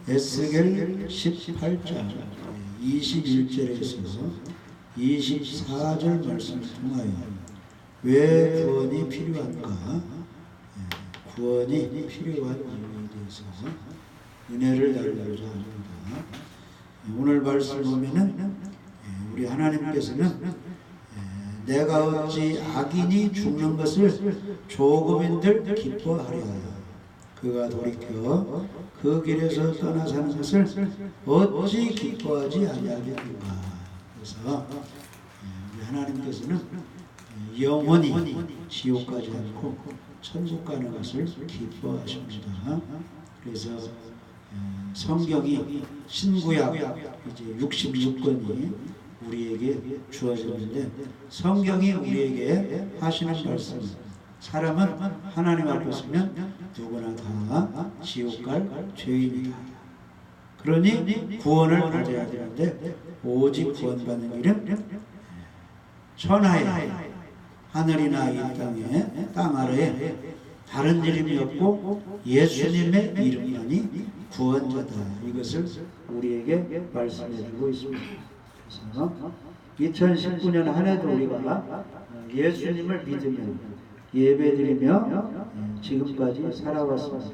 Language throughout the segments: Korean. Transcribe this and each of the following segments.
에스겔 18장 21절에서 24절 말씀을 통하여 왜 구원이 필요한가, 구원이 필요한 이유에 대해서 은혜를 나누고자 합니다. 오늘 말씀 보면은 우리 하나님께서는 내가 어찌 악인이 죽는 것을 조금인들 기뻐하려 하여 그가 돌이켜 그 길에서 떠나 사는 것을 어찌 기뻐하지 아니하겠는가. 그래서 우리 하나님께서는 영원히 지옥 가지 않고 천국 가는 것을 기뻐하십니다. 그래서 성경이 신구약 이제 66권이 우리에게 주어졌는데, 성경이 우리에게 하시는 말씀, 사람은 하나님 앞에 서면 누구나 다 지옥 갈 죄인이다. 그러니 구원을 받아야 되는데 오직 구원받는 길은 천하에, 하늘이나 이 땅에, 땅 아래에 다른 이름이 없고 예수님의 이름만이 구원자다. 이것을 우리에게 말씀해 주고 있습니다. 그래서 2019년 한 해도 우리가 예수님을 믿으며 예배드리며 지금까지 살아왔습니다.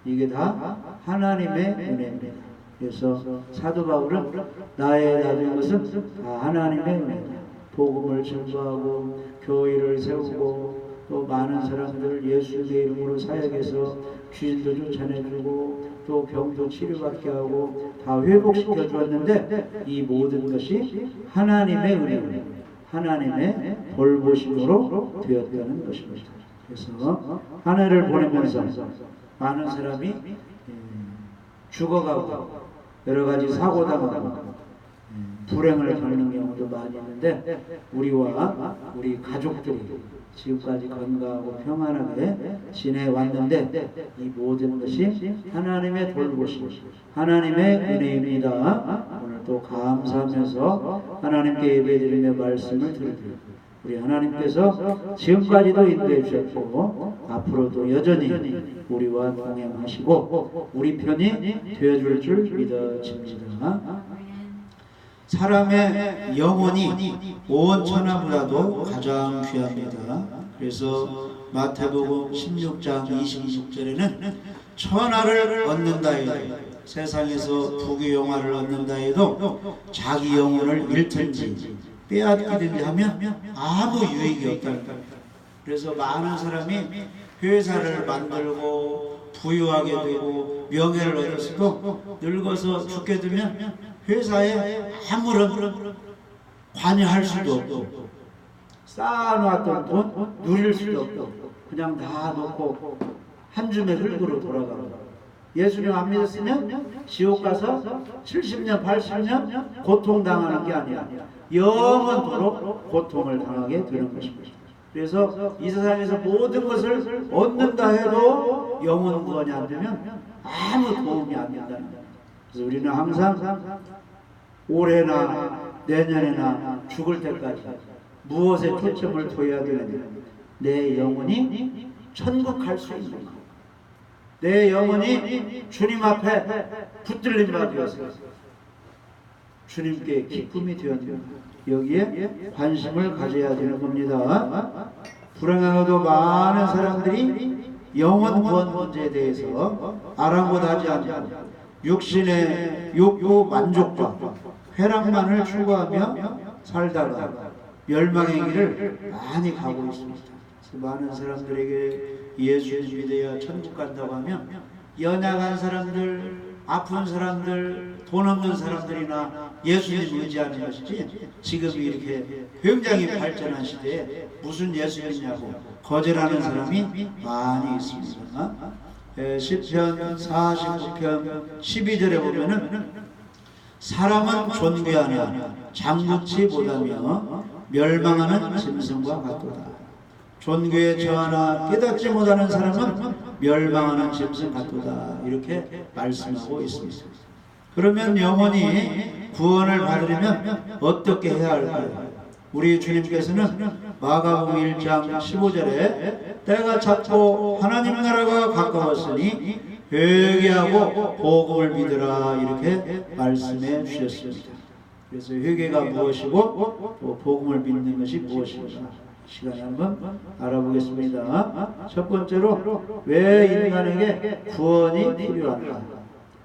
이게 다 하나님의 은혜입니다. 그래서 사도 바울은 나의 나된 것은 다 하나님의 은혜다. 복음을 증거하고 교회를 세우고 또 많은 사람들 예수의 이름으로 사역해서 귀신도 쫓아내주고 또 병도 치료받게 하고 다 회복시켜 주었는데, 이 모든 것이 하나님의 은혜, 하나님의 돌보심으로 되었다는 것입니다. 그래서 한 해를 보내면서 많은 사람이 죽어가고 여러 가지 사고 당하고 불행을 겪는 경우도 많이 있는데, 우리와 우리 가족들이 지금까지 건강하고 평안하게 지내왔는데 이 모든 것이 하나님의 돌보심, 하나님의 은혜입니다. 오늘 또 감사하면서 하나님께 예배드리며 말씀을 드립니다. 우리 하나님께서 지금까지도 인도해 주셨고 앞으로도 여전히 우리와 동행하시고 우리 편이 되어줄 줄 믿어집니다. 사람의 영혼이 온 천하보다도 가장 귀합니다. 그래서 마태복음 16장 26절에는 천하를 얻는다 해도, 세상에서 부귀영화를 얻는다 해도 자기 영혼을 잃든지 빼앗기든지 하면 아무 유익이 없다는 겁니다. 그래서 많은 사람이 회사를 만들고 부유하게 되고 명예를 얻었어도 늙어서 죽게 되면 회사에 아무런 관여할 수도 없고 쌓아놓았던 돈 누릴 수도 없고 그냥 다 놓고 한 줌의 흙으로 돌아가고, 예수님 안 믿었으면 지옥 가서 70년 80년 고통당하는 게 아니라 영원토록 고통을 당하게 되는 것입니다. 그래서 이 세상에서 모든 것을 얻는다 해도 영원 구원이 안 되면 아무 도움이 안 된다는 거예요. 그래서 우리는 항상 올해나 내년에나 죽을 때까지 무엇에 초점을 둬야 되느냐, 내 영혼이 천국 갈 수 있는 것, 내 영혼이 주님 앞에 붙들림 받으어서 주님께 기쁨이 되었는 것, 여기에 관심을 가져야 되는 겁니다. 불행하게도 많은 사람들이 영혼 구원 문제에 대해서 아랑곳하지 않고 육신의 욕구 만족과 쾌락만을 추구하며 살다가 멸망의 길을 많이 가고 있습니다. 많은 사람들에게 예수님 믿어야 천국 간다고 하면 연약한 사람들, 아픈 사람들, 돈 없는 사람들이나 예수님 의지하는 것이지, 지금 이렇게 굉장히 발전한 시대에 무슨 예수 믿냐고 거절하는 사람이 많이 있습니다. 시편 49편 12절에 보면은 사람은 존귀하나 장구치 못하며 멸망하는 짐승과 같도다. 존귀에 처하나 깨닫지 못하는 사람은 멸망하는 짐승 같도다. 이렇게 말씀하고 있습니다. 그러면 영원히 구원을 받으려면 어떻게 해야 할까요? 우리 주님께서는 마가복음 1장 15절에 때가 찼고 하나님 나라가 가까웠으니 회개하고 복음을 믿으라 이렇게 말씀해 주셨습니다. 그래서 회개가 무엇이고 또 복음을 믿는 것이 무엇인가 시간에 한번 알아보겠습니다. 첫 번째로 왜 인간에게 구원이 필요한가?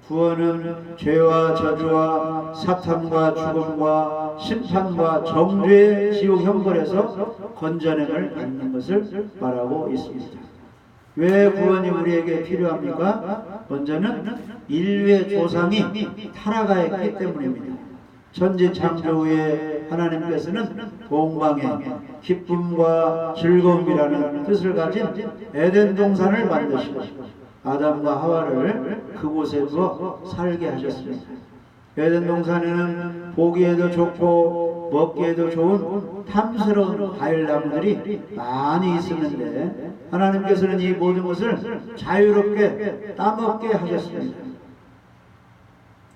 구원은 죄와 저주와 사탄과 죽음과 심판과 정죄의 지옥 형벌에서 건져냄을 받는 것을 말하고 있습니다. 왜 구원이 우리에게 필요합니까? 먼저는 인류의 조상이 타락하였기 때문입니다. 천지 창조 후에 하나님께서는 동방에 기쁨과 즐거움이라는 뜻을 가진 에덴 동산을 만드시고 아담과 하와를 그곳에 두어 살게 하셨습니다. 에덴 동산에는 보기에도 좋고 먹기에도 좋은 탐스러운 과일나무들이 많이 있었는데 하나님께서는 이 모든 것을 자유롭게 따먹게 하셨습니다.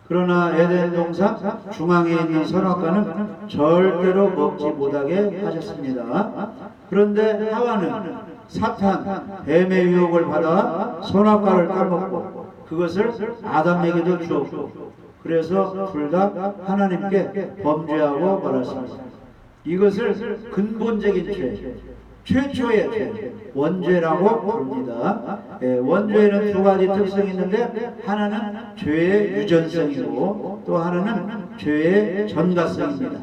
그러나 에덴 동산 중앙에 있는 선악과는 절대로 먹지 못하게 하셨습니다. 그런데 하와는 사탄, 뱀의 유혹을 받아 선악과를 따먹고 그것을 아담에게도 주었고 그래서 둘 다 하나님께 범죄하고 말았습니다. 이것을 근본적인 죄, 최초의 죄, 원죄라고 부릅니다. 원죄에는 두 가지 특성이 있는데 하나는 죄의 유전성이고 또 하나는 죄의 전가성입니다.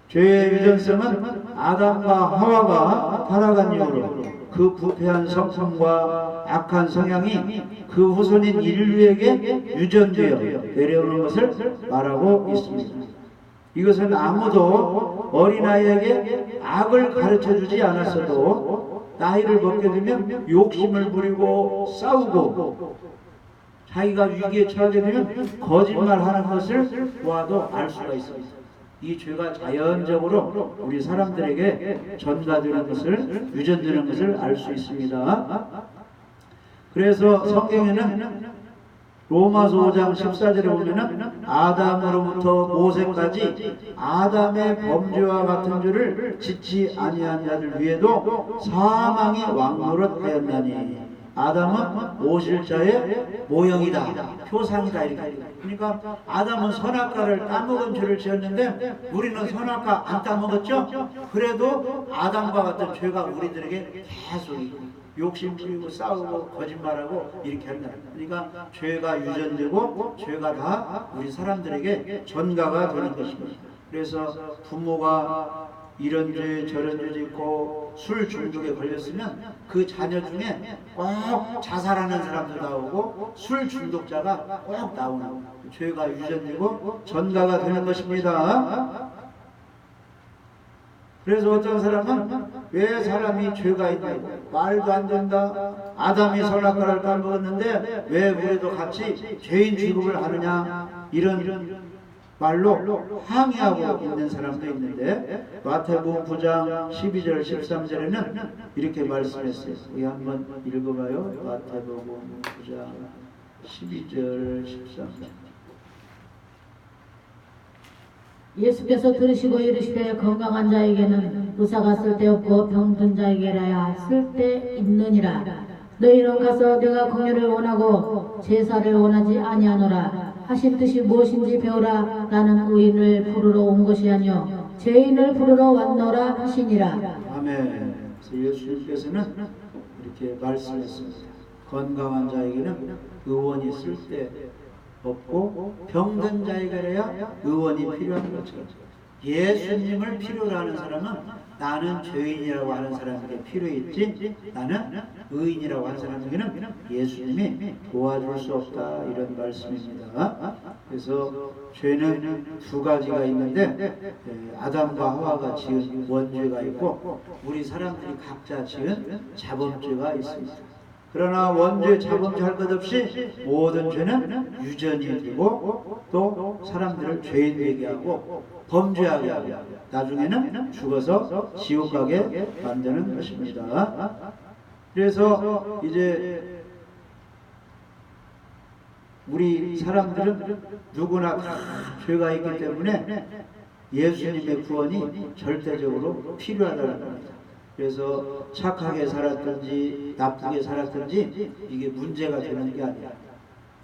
죄의 유전성은 아담과 하와가 타락한 이후로 그 부패한 성품과 악한 성향이 그 후손인 인류에게 유전되어 내려오는 것을 말하고 있습니다. 이것은 아무도 어린아이에게 악을 가르쳐주지 않았어도 나이를 먹게 되면 욕심을 부리고 싸우고 자기가 위기에 처하게 되면 거짓말하는 것을 보아도 알 수가 있습니다. 이 죄가 자연적으로 우리 사람들에게 전가되는 것을, 유전되는 것을 알 수 있습니다. 그래서 성경에는 로마서 5장 14절에 보면은 아담으로부터 모세까지 아담의 범죄와 같은 죄를 짓지 아니한 자들 위에도 사망이 왕노릇하였나니 아담은 오실 자의 모형이다, 표상이다 이렇게. 그러니까 아담은 선악과를 따먹은 죄를 지었는데 우리는 선악과 안 따먹었죠? 그래도 아담과 같은 죄가 우리들에게 계속 있고 욕심 부리고 싸우고 거짓말하고 이렇게 한다. 그러니까 죄가 유전되고 죄가 다 우리 사람들에게 전가가 되는 것입니다. 그래서 부모가 이런 죄 저런 죄 짓고 술 중독에 걸렸으면 그 자녀 중에 꼭 자살하는 사람도 나오고 술 중독자가 꼭 나오는 죄가 유전되고 전가가 되는 것입니다. 그래서 어떤 사람은 왜 사람이 죄가 있냐고 말도 안 된다. 아담이 선악과를 따먹었는데 왜 우리도 같이 죄인 취급을 하느냐 이런 말로 항의하고 있는 사람도 있는데 마태복음 9장 12절 13절에는 이렇게 말씀했어요. 우리 한번 읽어봐요. 마태복음 9장 12절 13절. 예수께서 들으시고 이르시되 건강한 자에게는 의사가 쓸데없고 병든 자에게라야 쓸데있느니라. 너희는 가서 내가 긍휼을 원하고 제사를 원하지 아니하노라 하신 뜻이 무엇인지 배우라. 나는 의인을 부르러 온 것이 아니요 죄인을 부르러 왔노라 하시니라. 아멘. 그래서 예수님께서는 이렇게 말씀했습니다. 건강한 자에게는 의원이 쓸데없고 병든 자에게라야 의원이 필요한 것처럼 예수님을 필요로 하는 사람은 나는 죄인이라고 하는 사람에게 필요했지 나는 의인이라고 하는 사람에게는 예수님이 도와줄 수 없다 이런 말씀입니다. 그래서 죄는 두 가지가 있는데 아담과 하와가 지은 원죄가 있고 우리 사람들이 각자 지은 자범죄가 있습니다. 그러나 원죄 자범죄 할 것 없이 모든 죄는 유전이 되고 또 사람들을 죄인 되게 하고 범죄하게 하고 나중에는 죽어서 지옥 가게 만드는 것입니다. 그래서 이제 우리 사람들은 누구나 다 죄가 있기 때문에 예수님의 구원이 절대적으로 필요하다는 겁니다. 그래서 착하게 살았든지 나쁘게 살았든지 이게 문제가 되는 게 아니라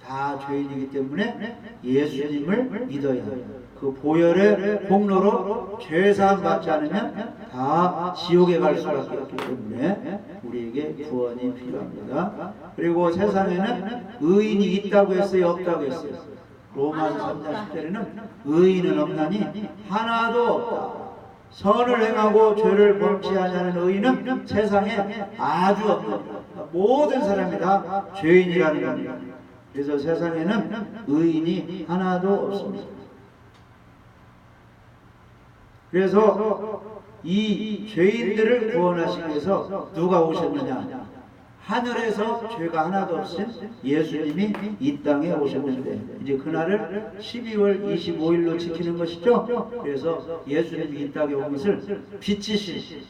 다 죄인이기 때문에 예수님을 믿어야 해요. 그 보혈의 공로로 죄사함 받지 않으면 다 지옥에 갈 수밖에 없기 때문에 우리에게 구원이 필요합니다. 그리고 세상에는 의인이 있다고 했어요, 없다고 했어요? 로마서 3장 10절에는 의인은 없나니 하나도 없다. 선을 행하고 죄를 범치 않는 의인은 세상에 아주 없다. 모든 사람이 다 죄인이라는 겁니다. 그래서 세상에는 의인이 하나도 없습니다. 그래서 이 죄인들을 구원하시기 위해서 누가 오셨느냐? 하늘에서 죄가 하나도 없으신 예수님이 이 땅에 오셨는데 이제 그날을 12월 25일로 지키는 것이죠. 그래서 예수님이 이 땅에 온 것을 빛이신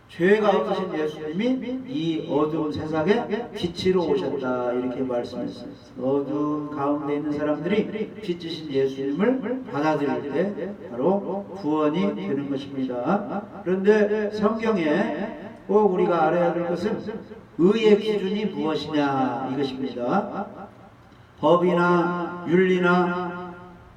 죄가 없으신 예수님이 이 어두운 세상에 빛으로 오셨다 이렇게 말씀했어요. 어두운 가운데 있는 사람들이 빛이신 예수님을 받아들일 때 바로 구원이 되는 것입니다. 그런데 성경에 꼭 우리가 알아야 될 것은 의의 기준이 무엇이냐 이것입니다. 법이나 윤리나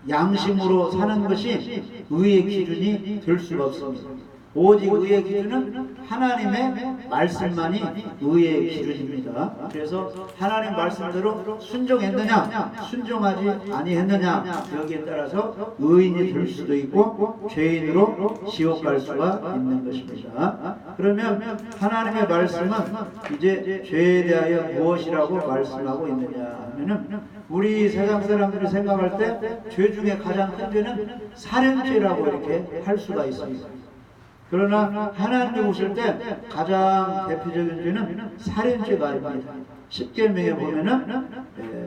양심으로 사는 것이 의의 기준이 될 수가 없습니다. 오직 의의 기준은 하나님의 말씀만이 의의 기준입니다. 그래서 하나님 말씀대로 순종했느냐 순종하지 아니했느냐 여기에 따라서 의인이 될 수도 있고 죄인으로 지옥 갈 수가 있는 것입니다. 그러면 하나님의 말씀은 이제 죄에 대하여 무엇이라고 말씀하고 있느냐 하면은 우리 세상 사람들이 생각할 때 죄 중에 가장 큰 죄는 살인죄라고 이렇게 할 수가 있습니다. 그러나 하나님이 오실 때 가장 대표적인 죄는 살인죄가 아닙니다. 10계명에 보면은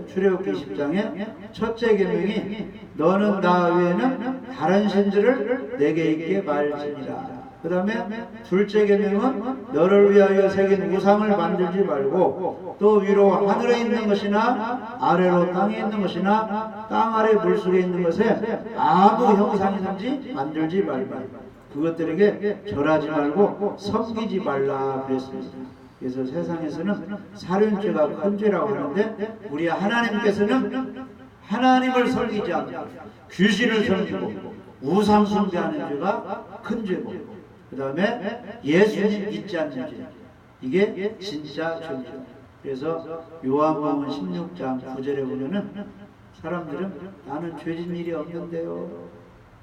출애굽기 10장에 첫째 계명이 너는 나 외에는 다른 신들을 내게 있게 말지니라. 그 다음에 둘째 계명은 너를 위하여 새긴 우상을 만들지 말고 또 위로 하늘에 있는 것이나 아래로 땅에 있는 것이나 땅 아래 물속에 있는 것에 아무 형상이든지 만들지 말고 그것들에게 절하지 말고 섬기지 말라 그랬습니다. 그래서 세상에서는 살인죄가 큰 죄라고 하는데 우리 하나님께서는 하나님을 섬기지 않고 귀신을 섬기고 우상 숭배하는 죄가 큰 죄고 그 다음에 예수님 믿지 않는 죄 이게 진짜 죄입니다. 그래서 요한복음 16장 9절에 보면은 사람들은 나는 죄진 일이 없는데요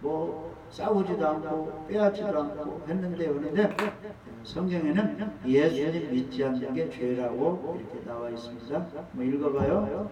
뭐 싸우지도 않고 빼앗지도 않고 했는데 그런데 성경에는 예수님 믿지 않는 게 죄라고 이렇게 나와 있습니다. 뭐 읽어봐요.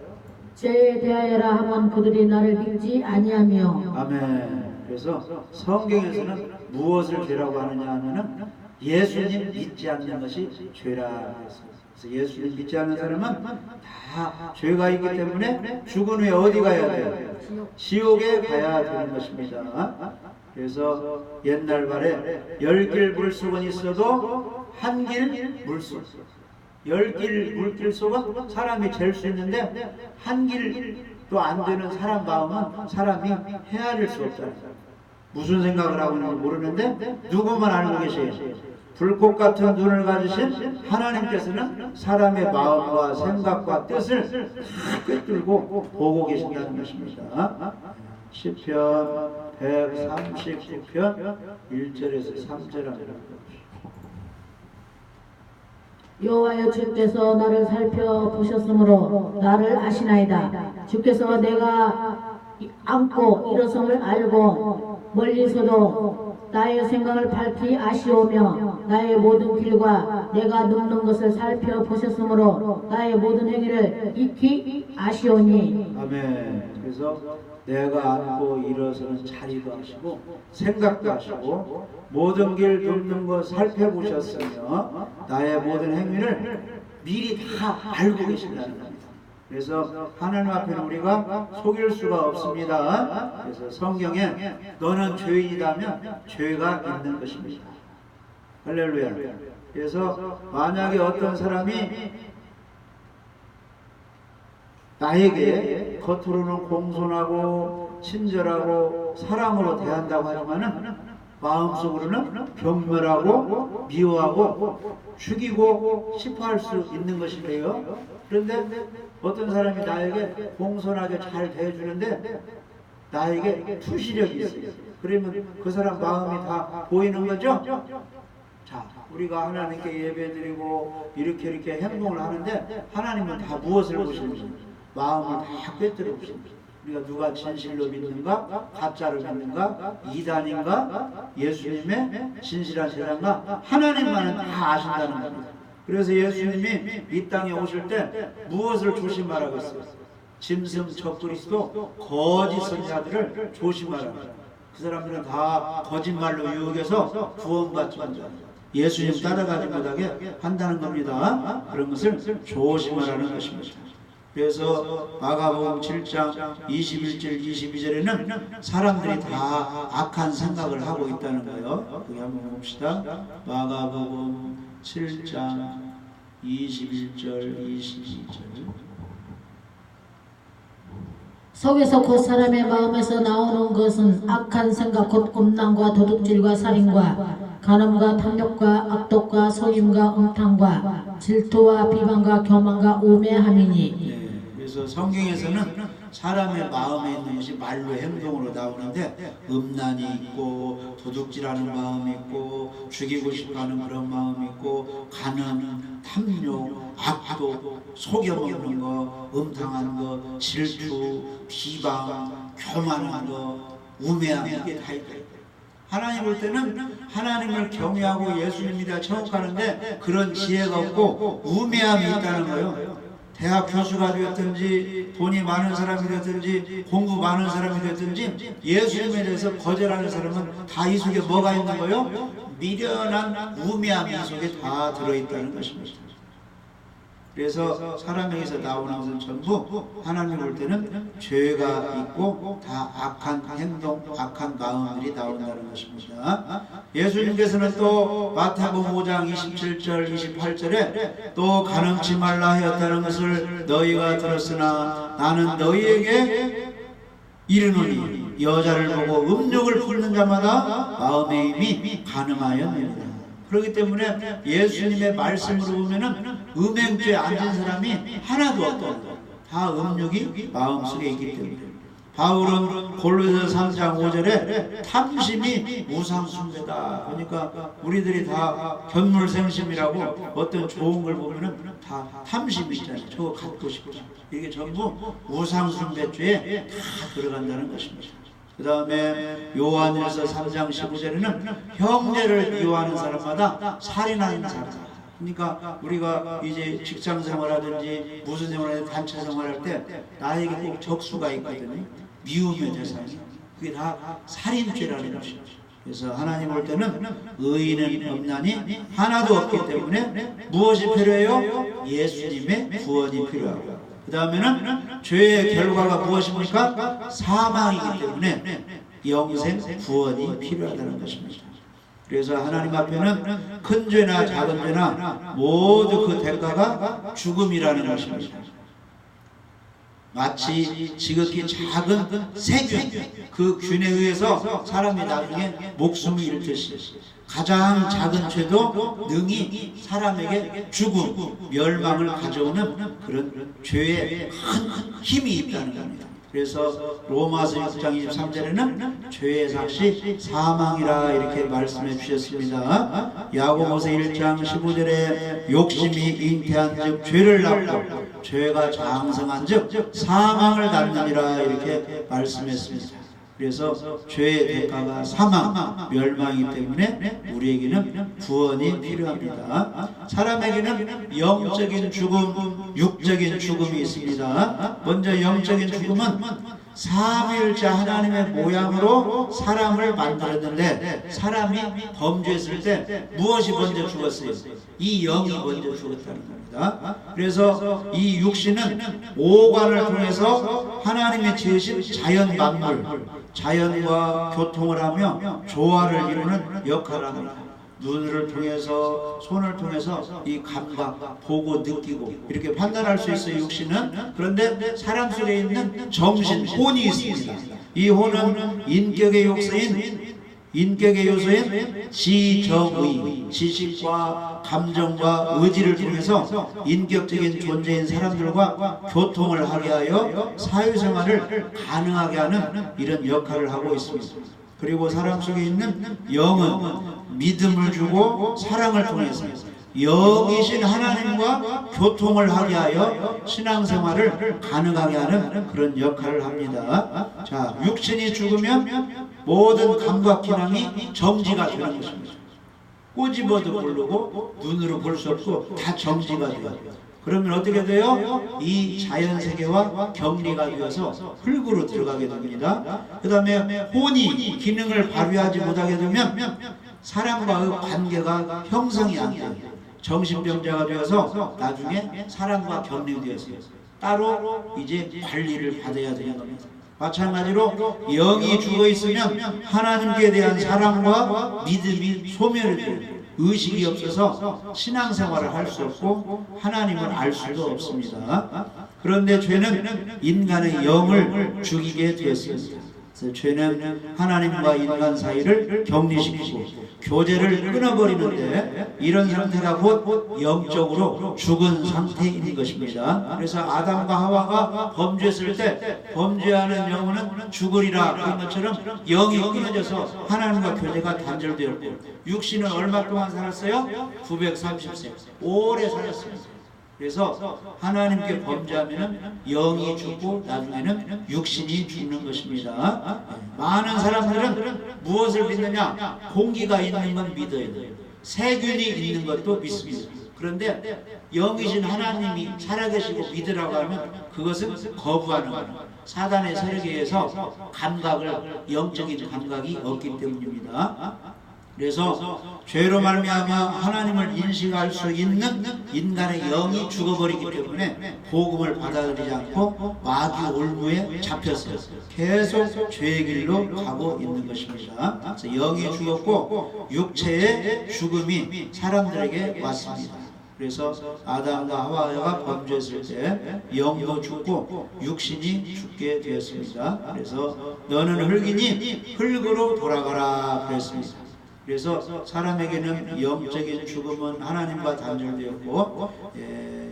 죄에 대하여라 하면 그들이 나를 믿지 아니하며. 아멘. 그래서 성경에서는 무엇을 죄라고 하느냐 하면은 예수님 믿지 않는 것이 죄라 했습니다. 그래서 예수님 믿지 않는 사람은 다 죄가 있기 때문에 죽은 후에 어디 가야 돼요? 지옥에 가야 되는 것입니다. 그래서 옛날 말에 10길 물속은 있어도 한 길 물속 10길 물길 속은 사람이 잴 수 있는데 한 길도 안 되는 사람 마음은 사람이 헤아릴 수 없잖아요. 무슨 생각을 하고 있는지 모르는데 누구만 알고 계세요? 불꽃 같은 눈을 가지신 하나님께서는 사람의 마음과 생각과 뜻을 다 꿰뚫고 보고 계신다는 것입니다. 시편 139편 1절에서 3절 합니다. 여호와여 주께서 나를 살펴보셨으므로 나를 아시나이다. 주께서 내가 안고 일어섬을 알고 멀리서도 나의 생각을 밝히 아시오며 나의 모든 길과 내가 눕는 것을 살펴보셨으므로 나의 모든 행위를 익히 아시오니. 아멘. 그래서 내가 안고 일어서는 자리도 하시고 생각도 하시고 모든 길 눕는 것 살펴보셨으며 나의 모든 행위를 미리 다 알고 계신다는 겁니다. 그래서 하나님 앞에는 우리가 속일 수가 없습니다. 그래서 성경에 너는 죄인이다면 죄가 있는 것입니다. 할렐루야. 그래서 만약에 어떤 사람이 나에게 겉으로는 공손하고 친절하고 사랑으로 대한다고 하지만은 마음속으로는 경멸하고 미워하고 죽이고 싶어 할 수 있는 것인데요. 그런데 어떤 사람이 나에게 공손하게 잘 대해주는데 나에게 투시력이 있어요. 그러면 그 사람 마음이 다 보이는 거죠? 자, 우리가 하나님께 예배드리고 이렇게 행동을 하는데 하나님은 다 무엇을 보시는지 마음을 다 꿰뚫어 보십니다. 우리가 누가 진실로 믿는가, 가짜로 믿는가, 이단인가, 예수님의 진실한 제자인가, 하나님만은 다 아신다는 겁니다. 그래서 예수님이 이 땅에 오실 때 무엇을 조심하라고 했어요? 짐승 적그리스도 거짓 선자들을 조심하라고. 그 사람들은 다 거짓말로 유혹해서 구원받지 못하고 예수님 따라가지 못하게 한다는 겁니다. 그런 것을 조심하라는 것입니다. 그래서 마가복음 7장 21절 22절에는 사람들이 다 악한 생각을 하고 있다는 거예요. 거기 한번 봅시다. 마가복음 7장 21절 22절. 속에서 곧 사람의 마음에서 나오는 것은 악한 생각 곧 음란과 도둑질과 살인과 간음과 탐욕과 악독과 속임과 음탕과 질투와 비방과 교만과 우매함이니. 그래서 성경에서는 사람의 마음에 있는 것이 말로 행동으로 나오는데 음란이 있고 도둑질하는 마음이 있고 죽이고 싶어하는 그런 마음이 있고 간음, 탐욕, 악독, 속여먹는 거, 음탕한 거, 질투, 비방, 교만한 거, 우매함 이게 다 있다. 하나님 볼 때는 하나님을 경외하고 예수님이다 천국하는데 그런 지혜가 없고 우매함이 있다는 거예요. 대학 교수가 되었든지 돈이 많은 사람이 되었든지 공부 많은 사람이 되었든지 예수님에 대해서 거절하는 사람은 다 이 속에 뭐가 있는 거예요? 미련한 우매함이 이 속에 다 들어있다는 것입니다. 그래서 사람에게서 나오는 것은 전부 하나님 볼 때는 죄가 있고 다 악한 행동, 악한 마음들이 나온다는 것입니다. 예수님께서는 또 마태복음 5장 27절 28절에 또 간음치 말라 하였다는 것을 너희가 들었으나 나는 너희에게 이르노니 여자를 보고 음욕을 품는 자마다 마음의 힘이 간음하였느니라. 그렇기 때문에 예수님의 말씀으로 보면은 음행죄에 앉은 사람이 하나도 없다는 거예요. 다 음욕이 마음속에 있기 때문에. 바울은 골로새서 3장 5절에 탐심이 우상숭배다. 그러니까 우리들이 다 견물생심이라고 어떤 좋은 걸 보면은 다 탐심이 있잖아요. 저거 갖고 싶다. 이게 전부 우상숭배죄에 다 들어간다는 것입니다. 그 다음에 요한일서 3장 15절에는 형제를 미워하는 사람마다 살인하는 사람. 그러니까 우리가 이제 직장 생활하든지 무슨 생활하든지 단체 생활할 때 나에게 꼭 적수가 있거든요. 미움의 대상이. 그게 다 살인죄라는 것이죠. 그래서 하나님 볼 때는 의인은 없나니 하나도 없기 때문에 무엇이 필요해요? 예수님의 구원이 필요하고. 그 다음에는 죄의 결과가 무엇입니까? 사망이기 때문에 영생 구원이 필요하다는 것입니다. 그래서 하나님 앞에는 큰 죄나 작은 죄나 모두 그 대가가 죽음이라는 것입니다. 마치 지극히 작은 세균, 그 균에 의해서 사람이 나중에 목숨을 잃듯이 가장 작은 죄도 능히 사람에게 죽음, 멸망을 가져오는 그런 죄에 큰 힘이 있다는 겁니다. 그래서 로마서 6장 23절에는 죄의 삭시 사망이라 이렇게 말씀해 주셨습니다. 야고보서 1장 15절에 욕심이 잉태한 즉 죄를 낳고 죄가 장성한 즉 사망을 낳느니라 이렇게 말씀했습니다. 그래서 죄의 대가가 사망, 멸망이기 때문에 우리에게는 구원이 필요합니다. 사람에게는 영적인 죽음, 육적인 죽음이 있습니다. 먼저 영적인 죽음은 삼위일체 하나님의 모양으로 사람을 만들었는데 사람이 범죄했을 때 무엇이 먼저 죽었어요? 이 영이 먼저 죽었다는 겁니다. 그래서 이 육신은 오관을 통해서 하나님의 지으신 자연 만물, 자연과 교통을 하며 조화를 이루는 역할을 합니다. 눈을 통해서 손을 통해서 이 감각, 보고 느끼고 이렇게 판단할 수 있어요. 육신은. 그런데 사람 속에 있는 정신, 혼이 있습니다. 이 혼은 인격의 욕소인 인격의 요소인 지정의, 지식과 감정과 의지를 통해서 인격적인 존재인 사람들과 교통을 하게 하여 사회생활을 가능하게 하는 이런 역할을 하고 있습니다. 그리고 사람 속에 있는 영은 믿음을 주고 사랑을 통해서 영이신 하나님과 교통을 하게 하여 신앙생활을 가능하게 하는 그런 역할을 합니다. 자, 육신이 죽으면 모든 감각 기능이 정지가 되는 것입니다. 꼬집어도 모르고 눈으로 볼 수 없고 다 정지가 돼요. 그러면 어떻게 돼요? 이 자연세계와 격리가 되어서 흙으로 들어가게 됩니다. 그 다음에 혼이 기능을 발휘하지 못하게 되면 사람과의 관계가 형성이 안 돼요. 정신병자가 되어서 나중에 사람과 격리되었어요. 따로 이제 관리를 받아야 되는 겁니다. 마찬가지로 영이 죽어 있으면 하나님께 대한 사랑과 믿음이 소멸이 돼요. 의식이 없어서 신앙생활을 할 수 없고 하나님을 알 수도 없습니다. 그런데 죄는 인간의 영을 죽이게 되었습니다. 그래서 죄는 하나님과 인간 사이를 격리시키고 교제를 끊어버리는데 이런 상태가 곧 영적으로 죽은 상태인 것입니다. 그래서 아담과 하와가 범죄했을 때 범죄하는 영혼은 죽으리라 그런 것처럼 영이 끊어져서 하나님과 교제가 단절되었고 육신은 얼마 동안 살았어요? 930세 오래 살았습니다. 그래서 하나님께 범죄하면 영이 죽고 나중에는 육신이 죽는 것입니다. 많은 사람들은 무엇을 믿느냐? 공기가 있는 건 믿어요. 세균이 있는 것도 믿습니다. 그런데 영이신 하나님이 살아계시고 믿으라고 하면 그것은 거부하는 거예요. 사단의 세력에 의해서 영적인 감각이 없기 때문입니다. 그래서 죄로 말미암아 하나님을 인식할 수 있는 인간의 영이 죽어버리기 때문에 복음을 받아들이지 않고 마귀 올무에 잡혀서 계속 죄의 길로 가고 있는 것입니다. 그래서 영이 죽었고 육체의 죽음이 사람들에게 왔습니다. 그래서 아담과 하와가 범죄했을 때 영도 죽고 육신이 죽게 되었습니다. 그래서 너는 흙이니 흙으로 돌아가라 그랬습니다. 그래서 사람에게는 영적인 죽음은 하나님과 단절되었고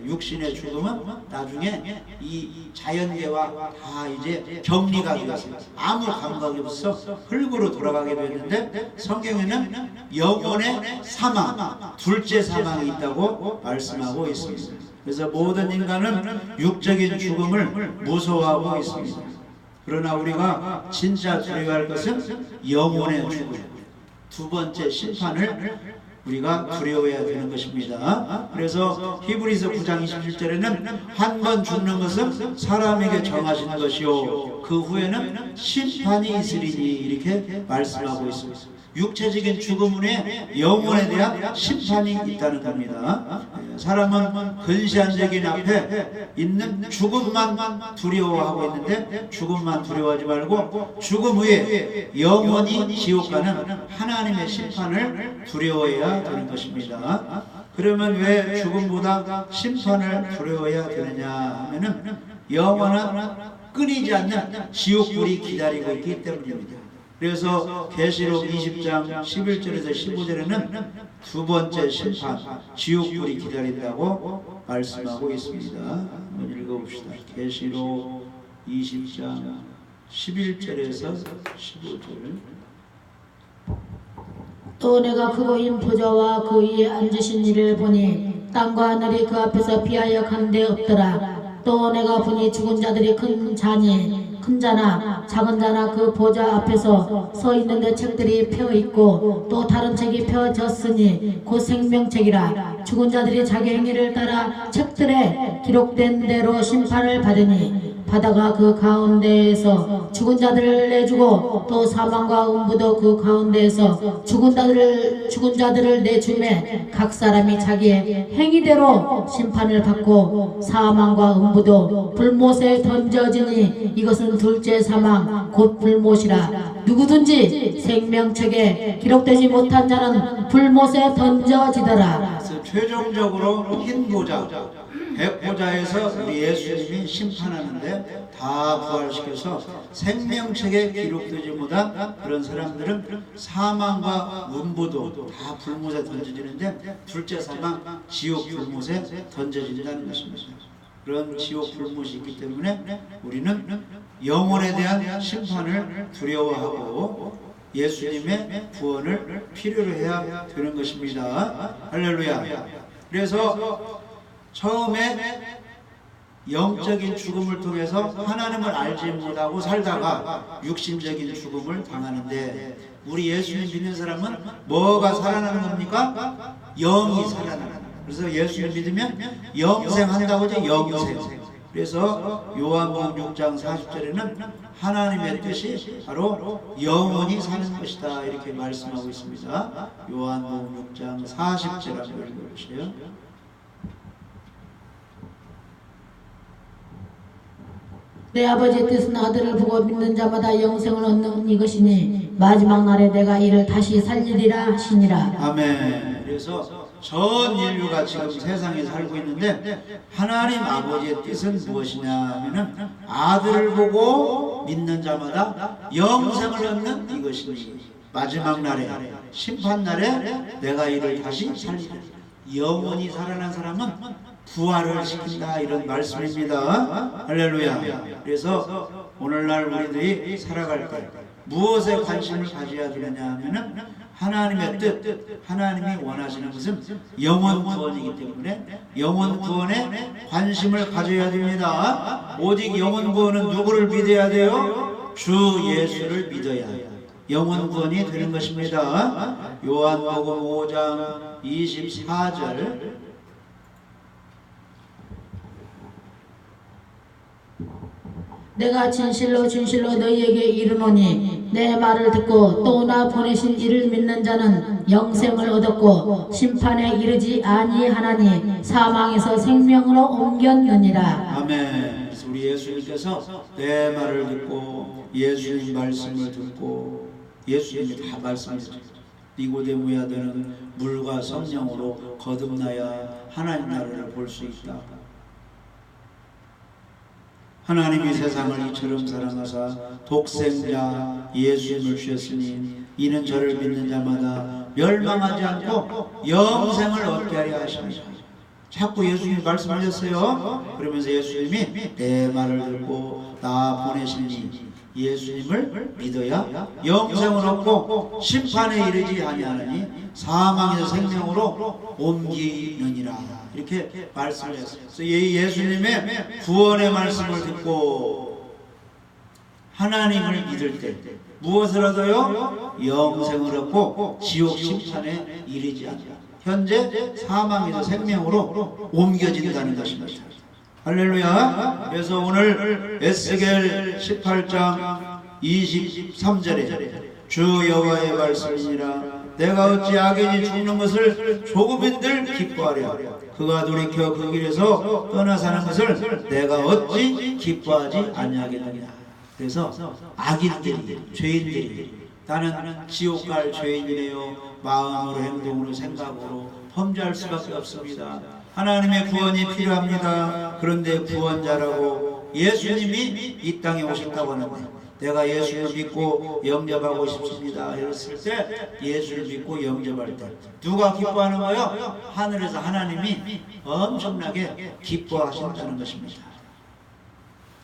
육신의 죽음은 나중에 이 자연계와 다 이제 격리가 되었어요. 아무 감각이 없어 흙으로 돌아가게 되었는데 성경에는 영혼의 사망, 둘째 사망이 있다고 말씀하고 있습니다. 그래서 모든 인간은 육적인 죽음을 무서워하고 있습니다. 그러나 우리가 진짜 두려워할 것은 영혼의 죽음, 두 번째 심판을 우리가 두려워해야 되는 것입니다. 그래서 히브리서 9장 27절에는 한 번 죽는 것은 사람에게 정하신 것이요 그 후에는 심판이 있으리니 이렇게 말씀하고 있습니다. 육체적인 죽음 후에 영혼에 대한 심판이 있다는 겁니다. 사람은 근시안적인 앞에 있는 죽음만 두려워하고 있는데 죽음만 두려워하지 말고 죽음 후에 영원히 지옥 가는 하나님의 심판을 두려워해야 되는 것입니다. 그러면 왜 죽음보다 심판을 두려워해야 되느냐 하면은 영원한 끊이지 않는 지옥불이 기다리고 있기 때문입니다. 그래서 계시록 20장 11절에서 15절에는 두 번째 심판, 지옥불이 기다린다고 말씀하고 있습니다. 한번 읽어봅시다. 계시록 20장 11절에서 15절. 또 내가 크고 인 보좌와 그 위에 앉으신 이를 보니 땅과 하늘이 그 앞에서 피하여 가는데 없더라. 또 내가 보니 죽은 자들이 큰 자나 작은 자나 그 보좌 앞에서 서 있는데 책들이 펴 있고 또 다른 책이 펴졌으니 곧 생명책이라. 죽은 자들이 자기 행위를 따라 책들에 기록된 대로 심판을 받으니 바다가 그 가운데에서 죽은 자들을 내주고 또 사망과 음부도 그 가운데에서 죽은 자들을 내주매 각 사람이 자기의 행위대로 심판을 받고 사망과 음부도 불못에 던져지니 이것은 둘째 사망 곧 불못이라. 누구든지 생명책에 기록되지 못한 자는 불못에 던져지더라. 최종적으로 흰 보좌, 백보자에서 우리 예수님이 심판하는데 다 부활시켜서 생명책에 기록되지 못한 그런 사람들은 사망과 음부도 다 불못에 던져지는데 둘째 사망 지옥 불못에 던져진다는 것입니다. 그런 지옥 불못이 있기 때문에 우리는 영혼에 대한 심판을 두려워하고 예수님의 구원을 필요로 해야 되는 것입니다. 할렐루야. 그래서 처음에 영적인 죽음을 통해서 하나님을 알지 못하고 살다가 육신적인 죽음을 당하는데 우리 예수님 믿는 사람은 뭐가 살아나는 겁니까? 영이 살아나는 겁니다. 그래서 예수님 믿으면 영생한다고 하죠. 영생. 그래서 요한복음 6장 40절에는 하나님의 뜻이 바로 영원히 사는 것이다 이렇게 말씀하고 있습니다. 요한복음 6장 40절 한번 읽어보세요. 내 아버지의 뜻은 아들을 보고 믿는 자마다 영생을 얻는 이것이니 마지막 날에 내가 이를 다시 살리리라 하시니라. 아멘. 그래서 전 인류가 지금 세상에 살고 있는데 하나님 아버지의 뜻은 무엇이냐 하면은 아들을 보고 믿는 자마다 영생을 얻는 이것이니 마지막 날에 심판 날에 내가 이를 다시 살리리라. 영원히 살아난 사람은 부활을 시킨다 이런 말씀입니다. 할렐루야. 그래서 오늘날 우리들이 살아갈 때 무엇에 관심을 가져야 되느냐 하면은 하나님의 뜻, 하나님이 원하시는 것은 영원 구원이기 때문에 영원 구원에 관심을 가져야 됩니다. 오직 영원 구원은 누구를 믿어야 돼요? 주 예수를 믿어야 영원 구원이 되는 것입니다. 요한복음 5장 24절 내가 진실로 진실로 너희에게 이르노니 내 말을 듣고 또 나 보내신 이를 믿는 자는 영생을 얻었고 심판에 이르지 아니하나니 사망에서 생명으로 옮겼느니라. 아멘. 그래서 우리 예수님께서 내 말을 듣고 예수님 말씀을 듣고 예수님이 다 말씀하셨죠. 니고데모야 너는 물과 성령으로 거듭나야 하나님 나라를 볼 수 있다. 하나님이 세상을 이처럼 사랑하사 독생자 예수님을 주셨으니 이는 저를 믿는 자마다 멸망하지 않고 영생을 얻게 하려 하십니다. 자꾸 예수님이 말씀하셨어요. 그러면서 예수님이 내 말을 듣고 나 보내시니 예수님을 믿어야 영생을 얻고 심판에 이르지 아니하나니 사망에서 생명으로 옮기느니라 이렇게 말씀을 했어요. 그래서 예수님의 구원의 말씀을 듣고 하나님을 믿을 때 무엇을 얻어요? 영생을 얻고 지옥 심판에 이르지 않는다. 현재 사망에서 생명으로 옮겨진다는 것입니다. 할렐루야. 그래서 오늘 에스겔 18장 23절에 주 여호와의 말씀이니라 내가 어찌 악인이 죽는 것을 조금인들 기뻐하랴 그가 돌이켜 그 길에서 떠나 사는 것을 내가 어찌 기뻐하지 아니하겠느냐. 그래서 악인들이 죄인들이 나는 지옥 갈 죄인이네요 마음으로 행동으로 생각으로 범죄할 수밖에 없습니다. 하나님의 구원이 필요합니다. 그런데 구원자라고 예수님이 이 땅에 오셨다고 하는데 내가 예수를 믿고 영접하고 싶습니다 이랬을 때 예수를 믿고 영접할 때 누가 기뻐하는 거예요? 하늘에서 하나님이 엄청나게 기뻐하신다는 것입니다.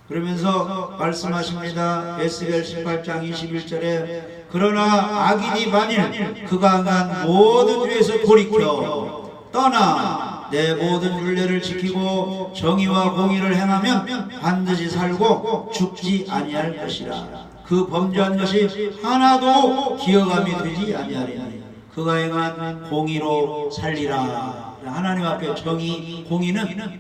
그러면서 말씀하십니다. 에스겔 18장 21절에 그러나 악인이 만일 그가 한 모든 죄에서 돌이켜 떠나 내 모든 율례를 지키고 정의와 공의를 행하면 반드시 살고 죽지 아니할 것이라. 그 범죄한 것이 하나도 기억함이 되지 아니하리니 그가 행한 공의로 살리라. 하나님 앞에 정의, 공의는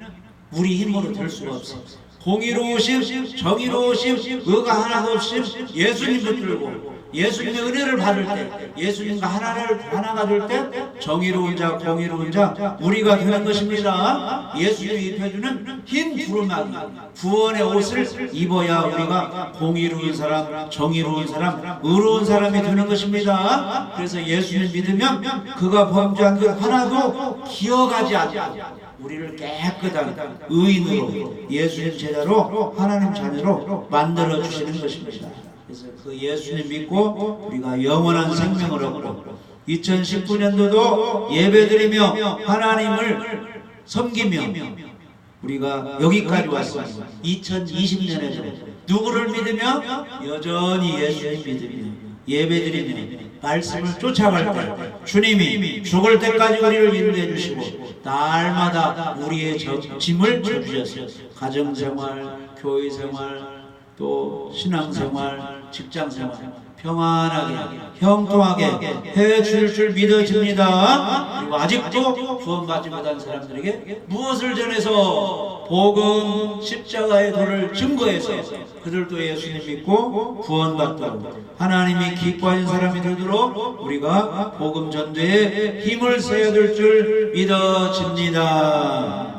우리 힘으로 될 수가 없어요. 공의로우심, 정의로우심, 의가 하나도 없이 예수님 붙들고 예수님의 은혜를 받을 때 예수님과 하나가 될 때 정의로운 자, 공의로운 자 우리가 되는 것입니다. 예수님이 입혀주는 흰 두루마기 구원의 옷을 입어야 우리가 공의로운 사람, 정의로운 사람, 의로운 사람이 되는 것입니다. 그래서 예수님 믿으면 그가 범죄한 것 하나도 기억하지 않고 우리를 깨끗한 의인으로 예수님 제자로 하나님 자녀로 만들어 주시는 것입니다. 그래서 그 예수님 믿고 우리가 영원한 생명을 얻고 2019년도도 예배드리며 하나님을 섬기며 우리가 여기까지 왔습니다. 2020년에도 누구를 믿으며 여전히 예수님 믿으며 예배드리며 말씀을 쫓아갈 때 주님이 죽을 때까지 우리를 인도해 주시고 날마다 우리의 짐을 져주셨어요. 가정생활, 교회생활, 또 신앙생활, 직장생활 평안하게 형통하게 해주실 줄 믿어집니다. 그리고 아직도 구원받지 못한 사람들에게 무엇을 전해서 복음 십자가의 도를 증거해서 그들도 예수님 믿고 구원받도록 하나님이 기뻐하는 사람이 되도록 우리가 복음 전도에 힘을 써야 될 줄 믿어집니다.